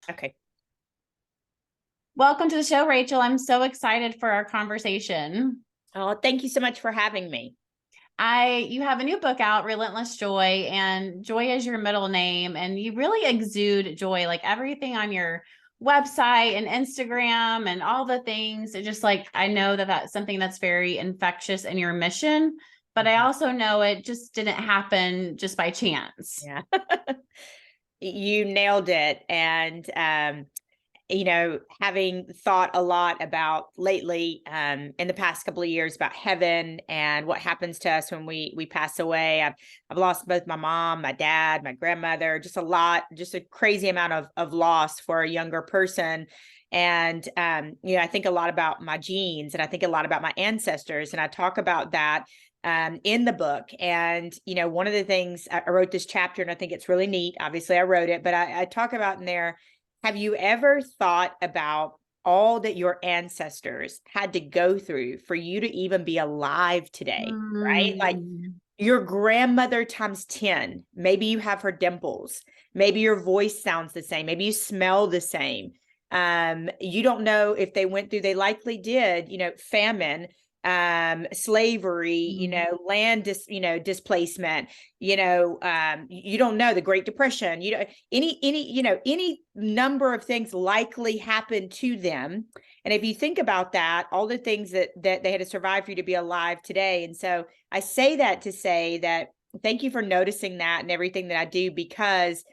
Okay. Welcome to the show, Rachel. I'm so excited for our conversation. Oh, thank you so much for having me. You have a new book out, Relentless Joy, and Joy is your middle name, and you really exude joy, like everything on your website and Instagram and all the things. It just like, I know that that's something that's very infectious in your mission, but I also know it just didn't happen just by chance. Yeah. You nailed it. And, having thought a lot about lately, in the past couple of years about heaven and what happens to us when we pass away. I've lost both my mom, my dad, my grandmother, just a crazy amount of loss for a younger person. And, I think a lot about my genes, and I think a lot about my ancestors. And I talk about that in the book. And, one of the things I wrote this chapter, and I think it's really neat. Obviously I wrote it, but I talk about in there, have you ever thought about all that your ancestors had to go through for you to even be alive today, right? Like your grandmother times 10, maybe you have her dimples, maybe your voice sounds the same, maybe you smell the same. You don't know if they went through, they likely did, famine, slavery, land displacement, you don't know, the Great Depression, any number of things likely happened to them. And if you think about that, all the things that they had to survive for you to be alive today. And so I say that to say that thank you for noticing that and everything that I do, because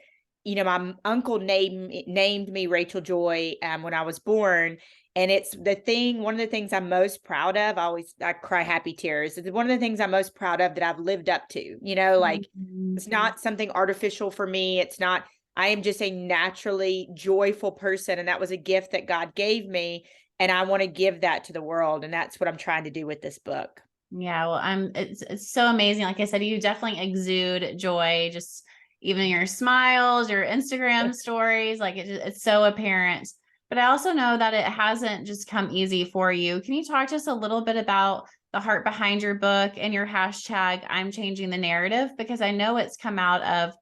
my uncle named me Rachel Joy when I was born. And it's one of the things I'm most proud of. I cry happy tears. It's one of the things I'm most proud of that I've lived up to, it's not something artificial for me. It's not, I am just a naturally joyful person. And that was a gift that God gave me. And I want to give that to the world. And that's what I'm trying to do with this book. Yeah, well, it's so amazing. Like I said, you definitely exude joy, just even your smiles, your Instagram stories, like it's so apparent. But I also know that it hasn't just come easy for you. Can you talk to us a little bit about the heart behind your book and your hashtag, I'm changing the narrative? Because I know it's come out of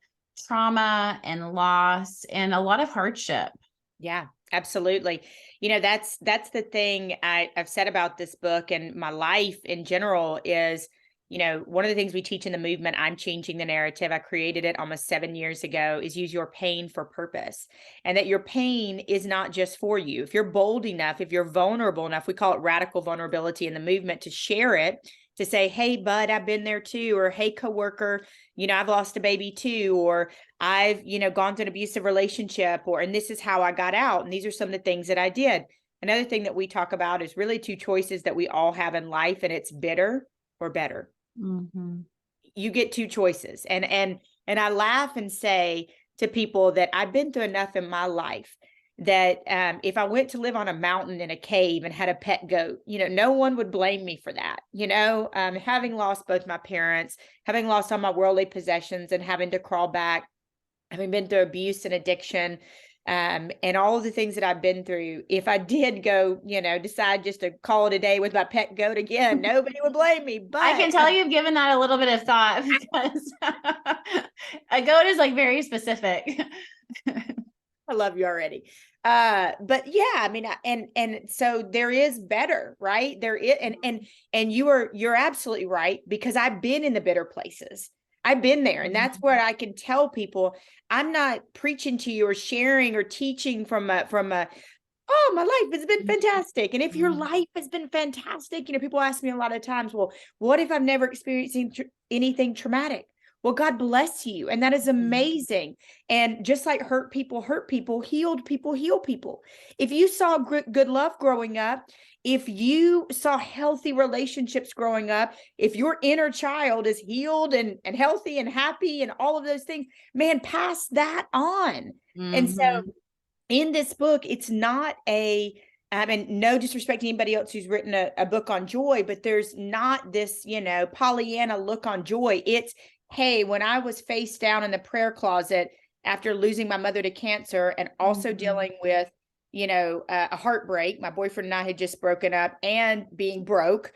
trauma and loss and a lot of hardship. Yeah, absolutely. That's the thing I've said about this book and my life in general is, one of the things we teach in the movement, I'm changing the narrative. I created it almost 7 years ago, is use your pain for purpose. And that your pain is not just for you. If you're bold enough, if you're vulnerable enough, we call it radical vulnerability in the movement, to share it, to say, hey, bud, I've been there too, or hey, coworker, I've lost a baby too, or I've, gone through an abusive relationship, and this is how I got out. And these are some of the things that I did. Another thing that we talk about is really two choices that we all have in life, and it's bitter or better. Mm-hmm. You get two choices. And I laugh and say to people that I've been through enough in my life that if I went to live on a mountain in a cave and had a pet goat, no one would blame me for that. Having lost both my parents, having lost all my worldly possessions and having to crawl back, having been through abuse and addiction, and all of the things that I've been through, if I did go, decide just to call it a day with my pet goat again, nobody would blame me. But I can tell you've given that a little bit of thought, because a goat is like very specific. I love you already. But yeah, I mean, and so there is better, right? There is, and you're absolutely right, because I've been in the bitter places. I've been there. And that's where I can tell people, I'm not preaching to you or sharing or teaching from a, oh, my life has been fantastic. And if your life has been fantastic, people ask me a lot of times, well, what if I've never experienced anything traumatic? Well, God bless you. And that is amazing. And just like hurt people, healed people, heal people. If you saw good love growing up, if you saw healthy relationships growing up, if your inner child is healed and healthy and happy and all of those things, man, pass that on. And so in this book, it's not and no disrespect to anybody else who's written a book on joy, but there's not this, Pollyanna look on joy. It's, hey, when I was face down in the prayer closet after losing my mother to cancer and also dealing with, a heartbreak, my boyfriend and I had just broken up and being broke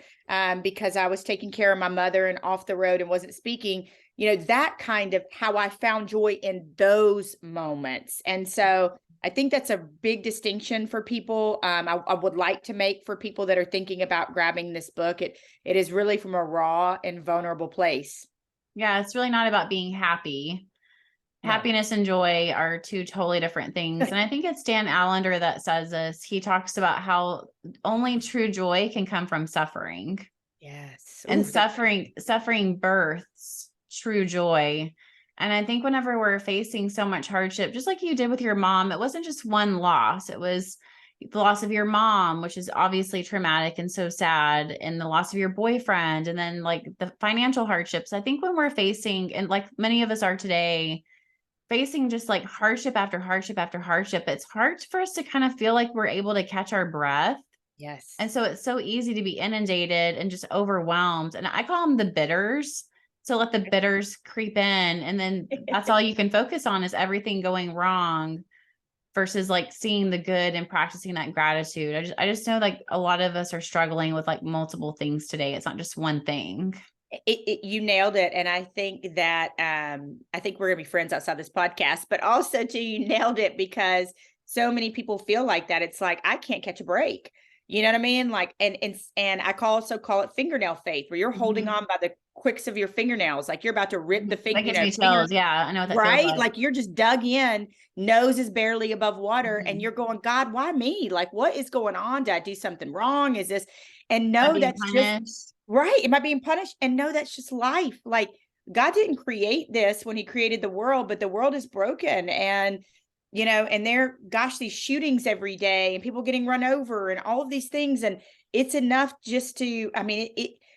because I was taking care of my mother and off the road and wasn't speaking, that kind of how I found joy in those moments. And so I think that's a big distinction for people. I would like to make for people that are thinking about grabbing this book. It is really from a raw and vulnerable place. Yeah, it's really not about being happy. No. Happiness and joy are two totally different things. And I think it's Dan Allender that says this. He talks about how only true joy can come from suffering. Yes. And Ooh, suffering births true joy. And I think whenever we're facing so much hardship, just like you did with your mom, it wasn't just one loss. It was the loss of your mom, which is obviously traumatic and so sad, and the loss of your boyfriend, and then like the financial hardships. I think when we're facing, and like many of us are today, facing just like hardship after hardship after hardship, it's hard for us to kind of feel like we're able to catch our breath. yes. And so it's so easy to be inundated and just overwhelmed. And I call them the bitters. So let the bitters creep in. And then that's all you can focus on is everything going wrong versus like seeing the good and practicing that gratitude. I just know like a lot of us are struggling with like multiple things today. It's not just one thing. You nailed it. And I think that, I think we're gonna be friends outside this podcast, but also too, you nailed it because so many people feel like that. It's like, I can't catch a break. You know what I mean? Like, and I also call it fingernail faith, where you're holding on by the quicks of your fingernails, like you're about to rip the That gives me chills. Yeah, I know what that feels right? like. Like you're just dug in, nose is barely above water, and Mhm. you're going, God, why me? Like, what is going on? Did I do something wrong? Is this? And Not no, being that's just punished. right. Am I being punished? And no, that's just life. Like God didn't create this when he created the world, but the world is broken. And, and gosh, these shootings every day and people getting run over and all of these things. And it's enough just to, I mean,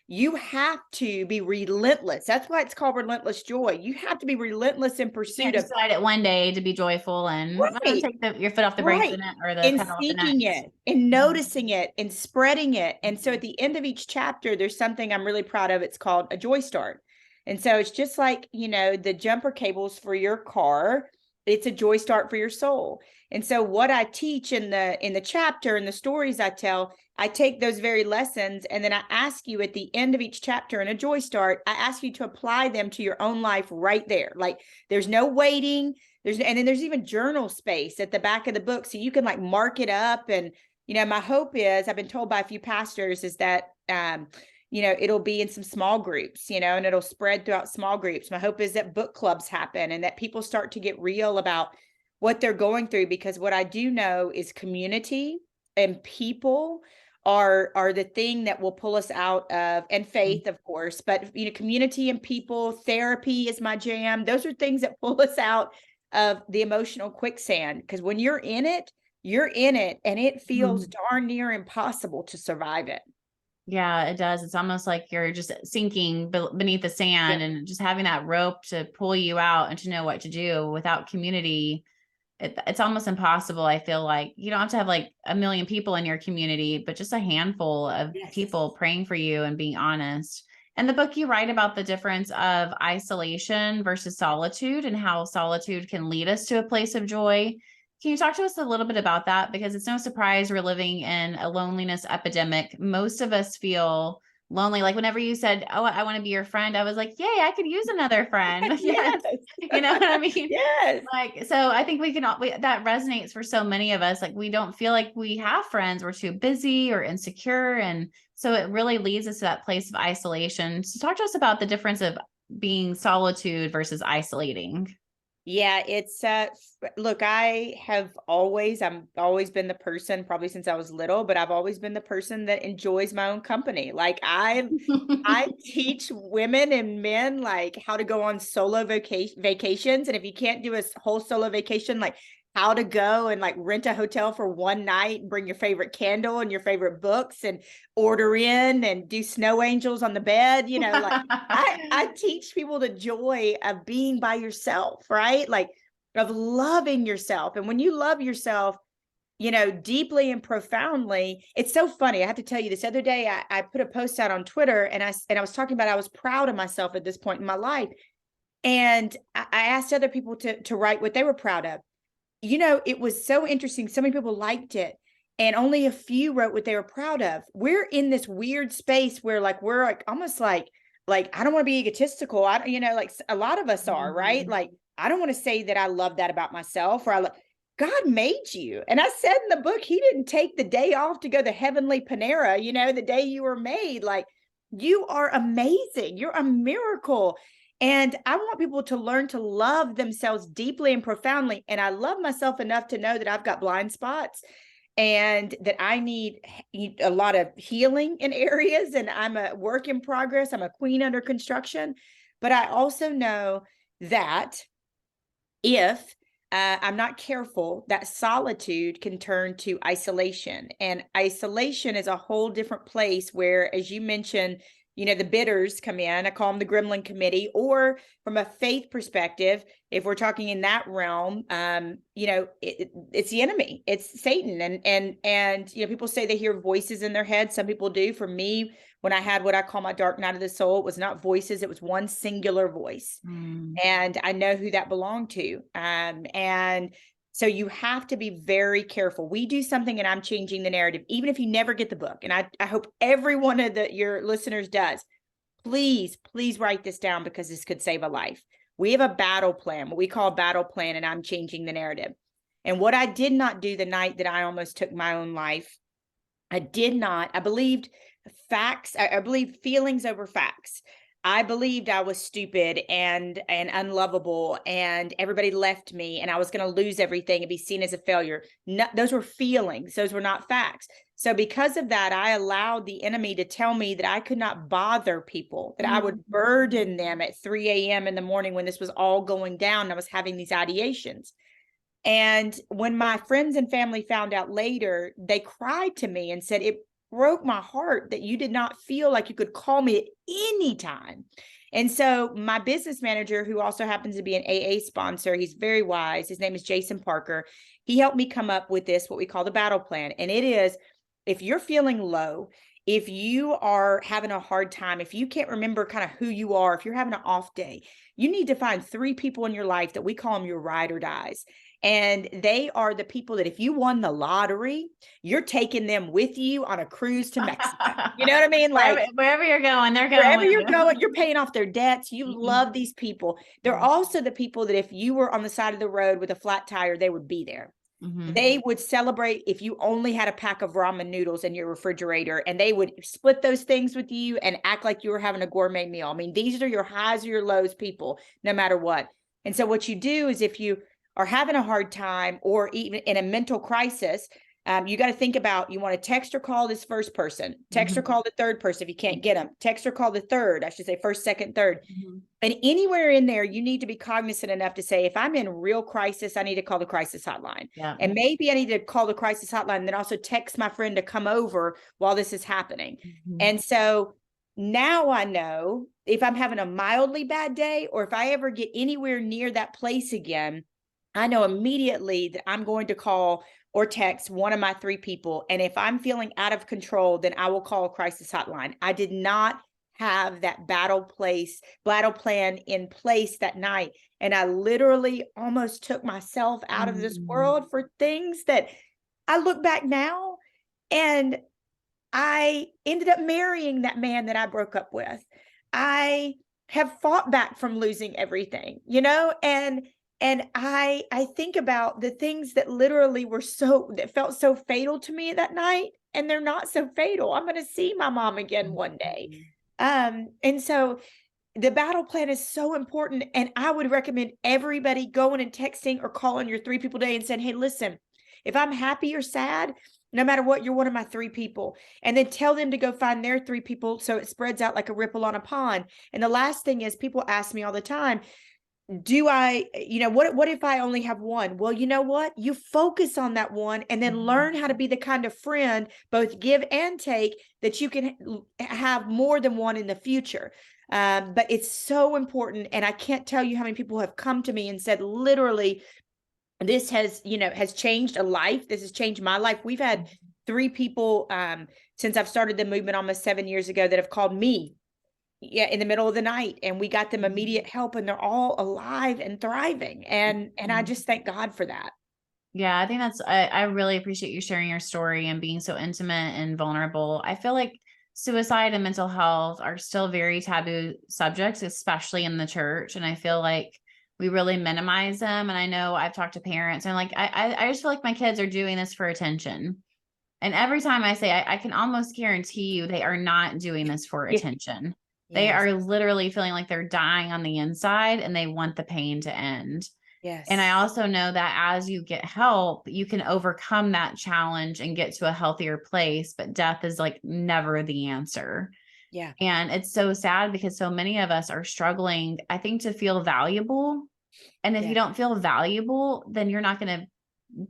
you have to be relentless. That's why it's called Relentless Joy. You have to be relentless in You can't pursuit of decide it one day to be joyful and right. take your foot off the brakes Right. in it or the And pedal off the seeking next. it and Mhm. noticing it and spreading it. And so at the end of each chapter, there's something I'm really proud of. It's called a joy start. And so it's just like, the jumper cables for your car. It's a joy start for your soul. And so what I teach in the chapter and the stories I tell, I take those very lessons and then I ask you at the end of each chapter in a joy start, I ask you to apply them to your own life right there. Like there's no waiting. And then there's even journal space at the back of the book. So you can like mark it up. And, my hope is, I've been told by a few pastors is that, it'll be in some small groups, and it'll spread throughout small groups. My hope is that book clubs happen and that people start to get real about what they're going through, because what I do know is community and people are the thing that will pull us out of, and faith, of course, but community and people, therapy is my jam. Those are things that pull us out of the emotional quicksand, because when you're in it and it feels darn near impossible to survive it. Yeah, it does. It's almost like you're just sinking beneath the sand, and just having that rope to pull you out and to know what to do. Without community, it's almost impossible. I feel like you don't have to have like a million people in your community, but just a handful of Yes. people praying for you and being honest. And the book, you write about the difference of isolation versus solitude and how solitude can lead us to a place of joy. Can you talk to us a little bit about that? Because it's no surprise we're living in a loneliness epidemic. Most of us feel lonely. Like whenever you said, "Oh, I want to be your friend," I was like, "Yay, I could use another friend." Yes. Yes. You know what I mean? Yes. Like, so I think that resonates for so many of us. Like, we don't feel like we have friends. We're too busy or insecure. And so it really leads us to that place of isolation. So talk to us about the difference of being solitude versus isolating. Yeah, it's look, I'm always been the person, probably since I was little, but I've always been the person that enjoys my own company. Like I teach women and men like how to go on solo vacations. And if you can't do a whole solo vacation, like how to go and like rent a hotel for one night, bring your favorite candle and your favorite books and order in and do snow angels on the bed, like I teach people the joy of being by yourself, right? Like of loving yourself. And when you love yourself, deeply and profoundly, it's so funny. I have to tell you, this other day, I put a post out on Twitter and I was talking about, I was proud of myself at this point in my life. And I asked other people to write what they were proud of. It was so interesting. So many people liked it and only a few wrote what they were proud of. We're in this weird space where like, we're like, almost like, I don't want to be egotistical. Like a lot of us are, right? Like, I don't want to say that I love that about myself, or God made you. And I said in the book, he didn't take the day off to go to heavenly Panera, the day you were made. Like, you are amazing. You're a miracle. And I want people to learn to love themselves deeply and profoundly. And I love myself enough to know that I've got blind spots and that I need a lot of healing in areas. And I'm a work in progress. I'm a queen under construction. But I also know that if I'm not careful, that solitude can turn to isolation. And isolation is a whole different place where, as you mentioned, the bidders come in. I call them the gremlin committee. Or from a faith perspective, if we're talking in that realm, it's the enemy. It's Satan. And people say they hear voices in their head. Some people do. For me, when I had what I call my dark night of the soul, it was not voices. It was one singular voice. And I know who that belonged to. And so you have to be very careful. We do something and I'm changing the narrative, even if you never get the book. And I hope every one of your listeners does. Please write this down, because this could save a life. We have a battle plan, what we call a battle plan, and I'm changing the narrative. And what I did not do the night that I almost took my own life, I believed facts. I believed feelings over facts. I believed I was stupid and unlovable, and everybody left me, and I was going to lose everything and be seen as a failure. No, those were feelings. Those were not facts. So because of that, I allowed the enemy to tell me that I could not bother people, that I would burden them at 3 a.m. in the morning when this was all going down. And I was having these ideations. And when my friends and family found out later, they cried to me and said, it broke my heart that you did not feel like you could call me at any time. And so my business manager, who also happens to be an AA sponsor, he's very wise. His name is Jason Parker. He helped me come up with this, what we call the battle plan. And it is, if you're feeling low, if you are having a hard time, if you can't remember kind of who you are, if you're having an off day, you need to find 3 people in your life that we call them your ride or dies. And they are the people that if you won the lottery, you're taking them with you on a cruise to Mexico. You know what I mean? Like wherever you're going, they're going. Wherever you're going, you're paying off their debts. You love these people. They're also the people that if you were on the side of the road with a flat tire, they would be there. They would celebrate if you only had a pack of ramen noodles in your refrigerator, and they would split those things with you and act like you were having a gourmet meal. I mean, these are your highs or your lows people, no matter what. And so what you do is, if you are having a hard time or even in a mental crisis, you got to think about, you want to text or call this first person, text or call the third person if you can't get them, text or call the third, I should say first, second, third. And anywhere in there, you need to be cognizant enough to say, if I'm in real crisis, I need to call the crisis hotline. And maybe I need to call the crisis hotline and then also text my friend to come over while this is happening. And so now I know if I'm having a mildly bad day, or if I ever get anywhere near that place again, I know immediately that I'm going to call or text one of my 3 people. And if I'm feeling out of control, then I will call a crisis hotline. I did not have that battle plan in place that night. And I literally almost took myself out of this world for things that I look back now, and I ended up marrying that man that I broke up with. I have fought back from losing everything, and I think about the things that literally that felt so fatal to me that night, and they're not so fatal. I'm going to see my mom again one day. And so the battle plan is so important. And I would recommend everybody going and texting or calling your 3 people a day and saying, hey, listen, if I'm happy or sad, no matter what, you're one of my 3 people. And then tell them to go find their 3 people, so it spreads out like a ripple on a pond. And the last thing is, people ask me all the time, what if I only have one? Well, you know what? You focus on that one, and then learn how to be the kind of friend, both give and take, that you can have more than one in the future. But it's so important. And I can't tell you how many people have come to me and said, literally, this has changed a life. This has changed my life. We've had 3 people since I've started the movement almost 7 years ago that have called me in the middle of the night, and we got them immediate help, and they're all alive and thriving. And I just thank God for that. Yeah, I think I really appreciate you sharing your story and being so intimate and vulnerable. I feel like suicide and mental health are still very taboo subjects, especially in the church. And I feel like we really minimize them. And I know I've talked to parents and like, I just feel like my kids are doing this for attention. And every time I say, I can almost guarantee you they are not doing this for Yeah. attention. They Yes. are literally feeling like they're dying on the inside and they want the pain to end. And I Yes. also know that as you get help, you can overcome that challenge and get to a healthier place. But death is like never the answer. Yeah. And it's so sad because so many of us are struggling, I think, to feel valuable. And if you Yeah. don't feel valuable, then you're not going to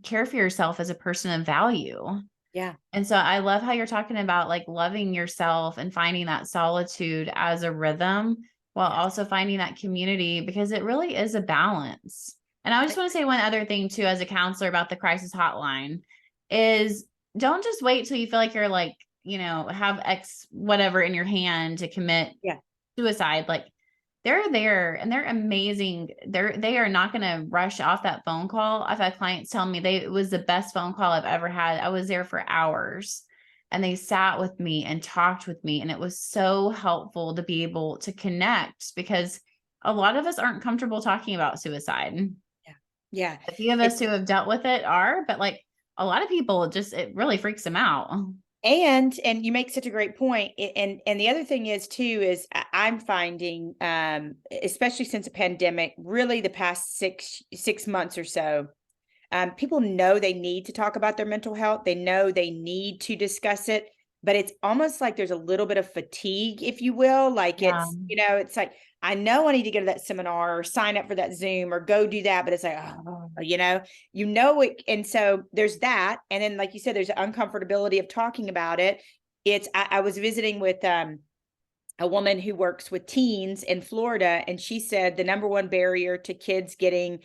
care for yourself as a person of value. Yeah. And so I love how you're talking about like loving yourself and finding that solitude as a rhythm while Yes. also finding that community, because it really is a balance. And I just want to say one other thing too, as a counselor about the crisis hotline is don't just wait till you feel like you're like, have X whatever in your hand to commit Yeah. suicide. Like they're there and they're amazing. They are not going to rush off that phone call. I've had clients tell me it was the best phone call I've ever had. I was there for hours and they sat with me and talked with me. And it was so helpful to be able to connect because a lot of us aren't comfortable talking about suicide. Yeah. Yeah. A few of us who have dealt with it are, but like a lot of people it really freaks them out. And you make such a great point. And the other thing is too is I'm finding especially since a pandemic, really the past six months or so, people know they need to talk about their mental health. They know they need to discuss it, but it's almost like there's a little bit of fatigue, if you will. Like Yeah. it's like, I know I need to go to that seminar or sign up for that Zoom or go do that, but it's like, oh, it. And so there's that. And then, like you said, there's an uncomfortability of talking about it. I was visiting with, a woman who works with teens in Florida, and she said the number one barrier to kids getting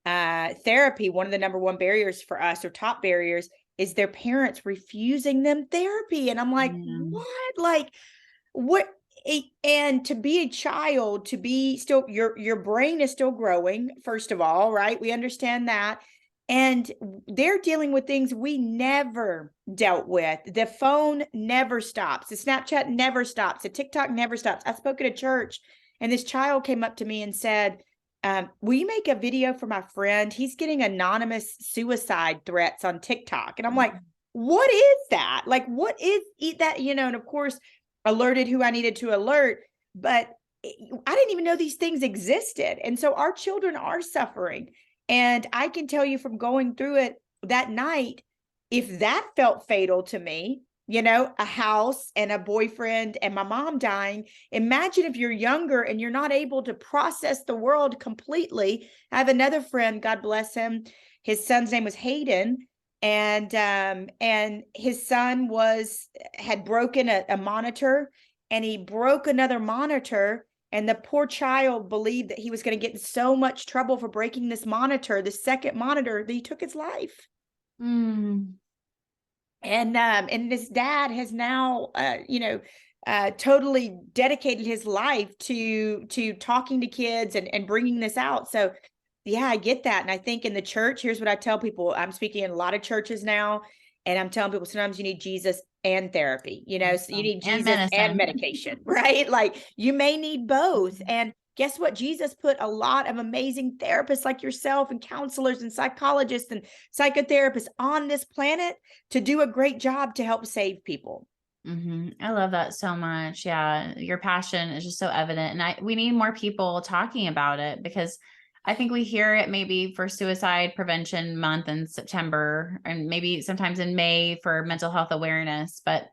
therapy, one of the number one barriers for us or top barriers is their parents refusing them therapy. And I'm like, Yeah. what? Like, what? And to be a child, to be still, your brain is still growing, first of all, right? We understand that. And they're dealing with things we never dealt with. The phone never stops. The Snapchat never stops. The TikTok never stops. I spoke at a church and this child came up to me and said, will you make a video for my friend? He's getting anonymous suicide threats on TikTok. And I'm like, what is that? Like, what is that? And of course, alerted who I needed to alert, but I didn't even know these things existed. And so our children are suffering. And I can tell you from going through it that night, if that felt fatal to me, a house and a boyfriend and my mom dying, imagine if you're younger and you're not able to process the world completely. I have another friend, God bless him. His son's name was Hayden. And his son had broken a monitor, and he broke another monitor. And the poor child believed that he was going to get in so much trouble for breaking this monitor, the second monitor, that he took his life. Mm. And this dad has now, totally dedicated his life to talking to kids and bringing this out. So yeah, I get that. And I think in the church, here's what I tell people. I'm speaking in a lot of churches now, and I'm telling people sometimes you need Jesus and therapy, so you need And Jesus and medicine. medication, right? Like you may need both. And guess what? Jesus put a lot of amazing therapists like yourself and counselors and psychologists and psychotherapists on this planet to do a great job to help save people. I love that so much. Yeah. Your passion is just so evident. And we need more people talking about it because I think we hear it maybe for Suicide Prevention Month in September and maybe sometimes in May for mental health awareness. But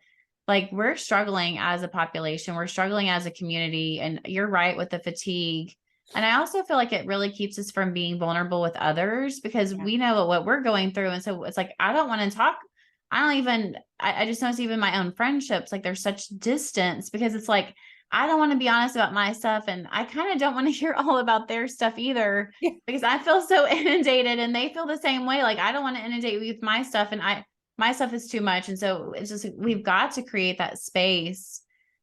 like we're struggling as a population, we're struggling as a community. And you're right with the fatigue. And I also feel like it really keeps us from being vulnerable with others because we know what we're going through. And so it's like, I don't want to talk. I just notice even my own friendships, like there's such distance because it's like, I don't want to be honest about my stuff. And I kind of don't want to hear all about their stuff either because I feel so inundated and they feel the same way. Like I don't want to inundate you with my stuff and my stuff is too much. And so it's just, we've got to create that space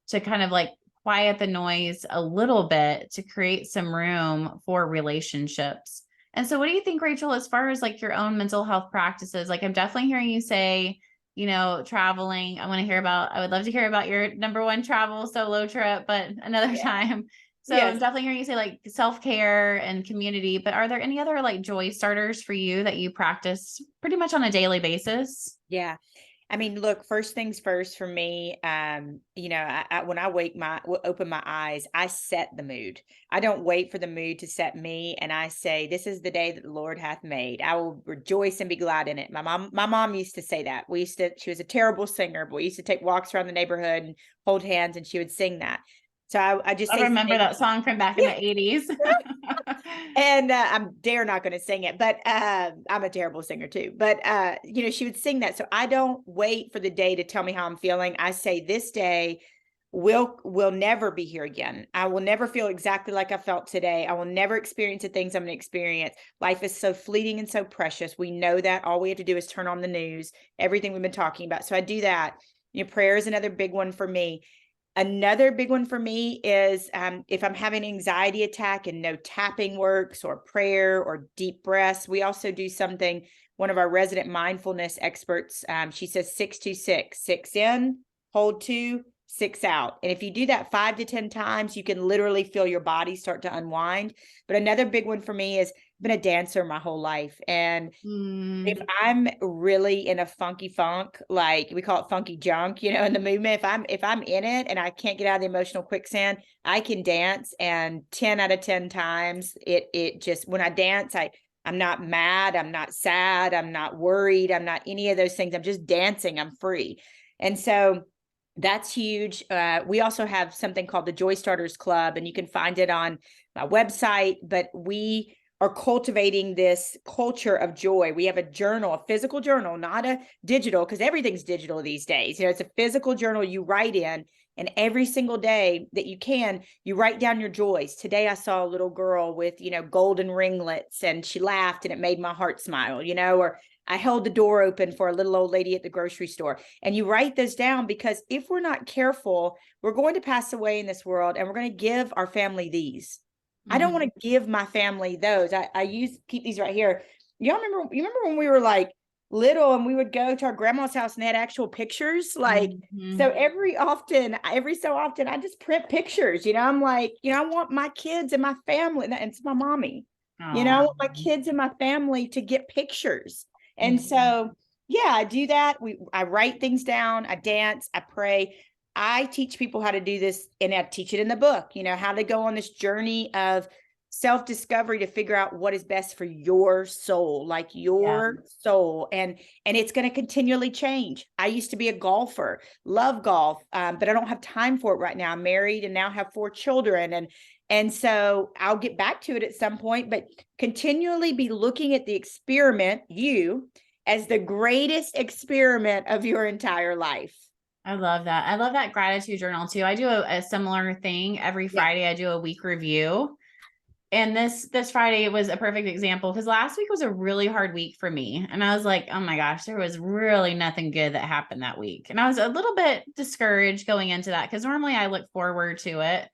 to kind of like quiet the noise a little bit to create some room for relationships. And so what do you think, Rachel, as far as like your own mental health practices? Like I'm definitely hearing you say, traveling. I would love to hear about your number one travel solo trip, but another time. So I'm definitely hearing you say like self-care and community, but are there any other like joy starters for you that you practice pretty much on a daily basis? Yeah. I mean, look, first things first for me, when I open my eyes, I set the mood. I don't wait for the mood to set me. And I say, this is the day that the Lord hath made. I will rejoice and be glad in it. My mom used to say that. She was a terrible singer, but we used to take walks around the neighborhood and hold hands, and she would sing that. So I just I say, remember that song from back in the 80s. and I'm dare not going to sing it, but I'm a terrible singer too. But she would sing that. So I don't wait for the day to tell me how I'm feeling. I say this day will never be here again. I will never feel exactly like I felt today. I will never experience the things I'm going to experience. Life is so fleeting and so precious. We know that. All we have to do is turn on the news, everything we've been talking about. So I do that. Prayer is another big one for me. Another big one for me is if I'm having an anxiety attack and no tapping works or prayer or deep breaths. We also do something, one of our resident mindfulness experts, she says 6-2-6, 6 in, hold 2, 6 out. And if you do that 5 to 10 times, you can literally feel your body start to unwind. But another big one for me is I've been a dancer my whole life. And if I'm really in a funky funk, like we call it funky junk, in the movement, if I'm in it and I can't get out of the emotional quicksand, I can dance. And 10 out of 10 times it just, when I dance, I'm not mad, I'm not sad, I'm not worried, I'm not any of those things. I'm just dancing, I'm free. And so that's huge. We also have something called the Joy Starters Club, and you can find it on my website, but we are cultivating this culture of joy. We have a journal, a physical journal, not a digital, because everything's digital these days. It's a physical journal you write in, and every single day that you write down your joys. Today I saw a little girl with, golden ringlets, and she laughed and it made my heart smile, or I held the door open for a little old lady at the grocery store. And you write those down, because if we're not careful, we're going to pass away in this world, and we're going to give our family these. I don't want to give my family those. I keep these right here. You remember when we were like little and we would go to our grandma's house and they had actual pictures? Like, so every so often I just print pictures, I'm like, I want my kids and my family, and it's my mommy, I want my kids and my family to get pictures. And so, yeah, I do that. I write things down, I dance, I pray. I teach people how to do this, and I teach it in the book, how to go on this journey of self-discovery to figure out what is best for your soul, like your soul. And it's going to continually change. I used to be a golfer, love golf, but I don't have time for it right now. I'm married and now have 4 children. And so I'll get back to it at some point, but continually be looking at the experiment, you, as the greatest experiment of your entire life. I love that. I love that gratitude journal too. I do a similar thing every Friday. I do a week review. And this Friday was a perfect example, because last week was a really hard week for me. And I was like, oh my gosh, there was really nothing good that happened that week. And I was a little bit discouraged going into that, because normally I look forward to it.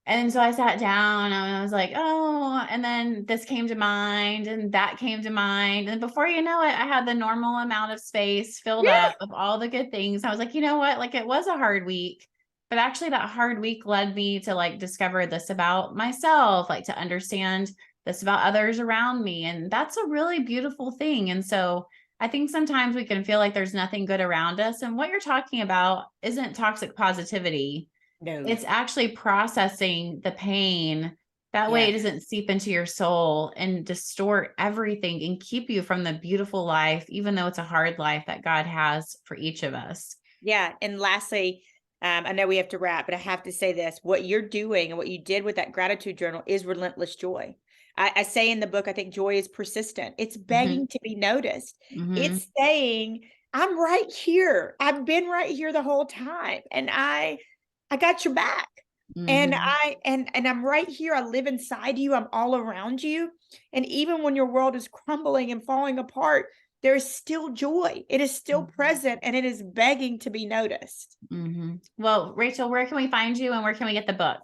And so I sat down and I was like, oh, and then this came to mind and that came to mind. And before you know it, I had the normal amount of space filled up with all the good things. I was like, you know what? Like, it was a hard week, but actually that hard week led me to like discover this about myself, like to understand this about others around me. And that's a really beautiful thing. And so I think sometimes we can feel like there's nothing good around us. And what you're talking about isn't toxic positivity. No. It's actually processing the pain. That way it doesn't seep into your soul and distort everything and keep you from the beautiful life, even though it's a hard life that God has for each of us. Yeah. And lastly, I know we have to wrap, but I have to say this: what you're doing and what you did with that gratitude journal is relentless joy. I say in the book, I think joy is persistent. It's begging to be noticed. It's saying, I'm right here. I've been right here the whole time. And I got your back. And I'm right here. I live inside you. I'm all around you. And even when your world is crumbling and falling apart, there is still joy. It is still present, and it is begging to be noticed. Well, Rachel, where can we find you and where can we get the book?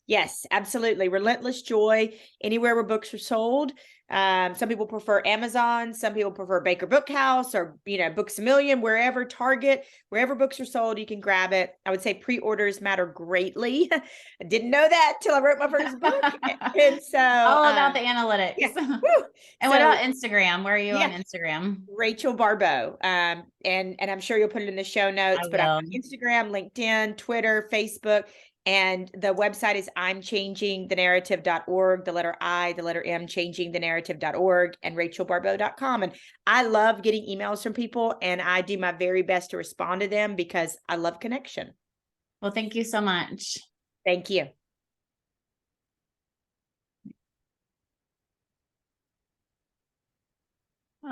Yes, absolutely. Relentless Joy, anywhere where books are sold. Some people prefer Amazon, some people prefer Baker Bookhouse, or, Books a Million, wherever, Target, wherever books are sold, you can grab it. I would say pre-orders matter greatly. I didn't know that till I wrote my first book. And so all about the analytics. yeah. And what about Instagram? Where are you on Instagram? Rachel Baribeau. And I'm sure you'll put it in the show notes, but I'm on Instagram, LinkedIn, Twitter, Facebook. And the website is imchangingthenarrative.org, the letter I, the letter M, changingthenarrative.org, and rachelbaribeau.com. And I love getting emails from people, and I do my very best to respond to them because I love connection. Well, thank you so much. Thank you.